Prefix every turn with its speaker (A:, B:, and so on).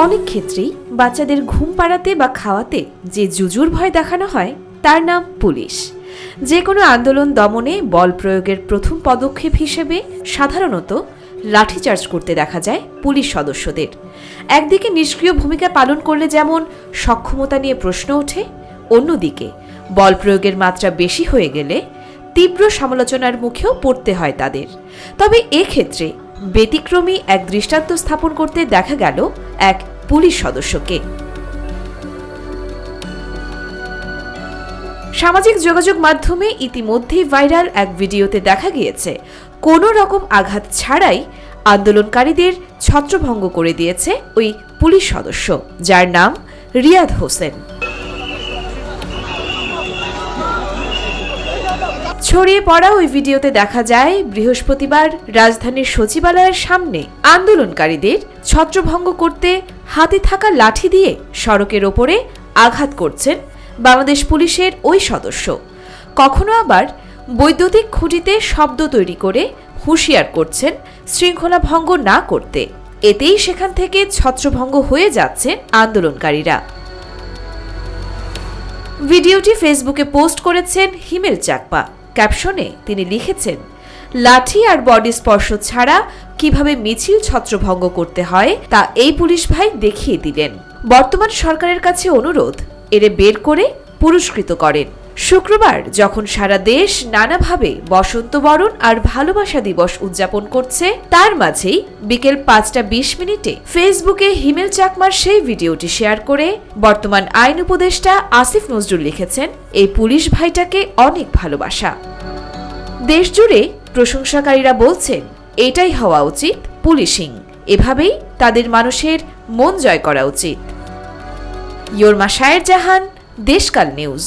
A: অনেক ক্ষেত্রেই বাচ্চাদের ঘুম পাড়াতে বা খাওয়াতে যে জুজুর ভয় দেখানো হয় তার নাম পুলিশ। যে কোনো আন্দোলন দমনে বল প্রয়োগের প্রথম পদক্ষেপ হিসেবে সাধারণত লাঠিচার্জ করতে দেখা যায় পুলিশ সদস্যদের। একদিকে নিষ্ক্রিয় ভূমিকা পালন করলে যেমন সক্ষমতা নিয়ে প্রশ্ন ওঠে, অন্যদিকে বল প্রয়োগের মাত্রা বেশি হয়ে গেলে তীব্র সমালোচনার মুখেও পড়তে হয় তাদের। তবে এক্ষেত্রে ব্যতিক্রমী এক দৃষ্টান্ত স্থাপন করতে দেখা গেল এক পুলিশ সদস্যকে। সামাজিক যোগাযোগ মাধ্যমে ইতিমধ্যেই ভাইরাল এক ভিডিওতে দেখা গিয়েছে কোনো রকম আঘাত ছাড়াই আন্দোলনকারীদের ছত্রভঙ্গ করে দিয়েছে ওই পুলিশ সদস্য, যার নাম রিয়াদ হোসেন। ছড়িয়ে পড়া ওই ভিডিওতে দেখা যায় বৃহস্পতিবার রাজধানীর সচিবালয়ের সামনে আন্দোলনকারীদের ছত্রভঙ্গ করতে হাতে থাকা লাঠি দিয়ে সড়কের ওপরে আঘাত করছেন বাংলাদেশ পুলিশের ওই সদস্য। কখনো আবার বৈদ্যুতিক খুঁটিতে শব্দ তৈরি করে হুঁশিয়ার করছেন শৃঙ্খলা ভঙ্গ না করতে। এতেই সেখান থেকে ছত্রভঙ্গ হয়ে যাচ্ছেন আন্দোলনকারীরা। ভিডিওটি ফেসবুকে পোস্ট করেছেন হিমেল চাকমা। ক্যাপশনে তিনি লিখেছেন, লাঠি আর বডি স্পর্শ ছাড়া কিভাবে মিছিল ছত্রভঙ্গ করতে হয় তা এই পুলিশ ভাই দেখিয়ে দিলেন। বর্তমান সরকারের কাছে অনুরোধ, এরে বের করে পুরস্কৃত করেন। শুক্রবার যখন সারা দেশ নানাভাবে বসন্ত বরণ আর ভালোবাসা দিবস উদযাপন করছে, তার মাঝেই বিকেল 5:20 ফেসবুকে হিমেল চাকমার সেই ভিডিওটি শেয়ার করে বর্তমান আইন উপদেষ্টা আসিফ নজরুল লিখেছেন, এই পুলিশ ভাইটাকে অনেক ভালোবাসা। দেশজুড়ে প্রশংসাকারীরা বলছেন, এটাই হওয়া উচিত পুলিশিং, এভাবেই তাদের মানুষের মন জয় করা উচিত। ইয়োরমা শায়ের জাহান, দেশকাল নিউজ।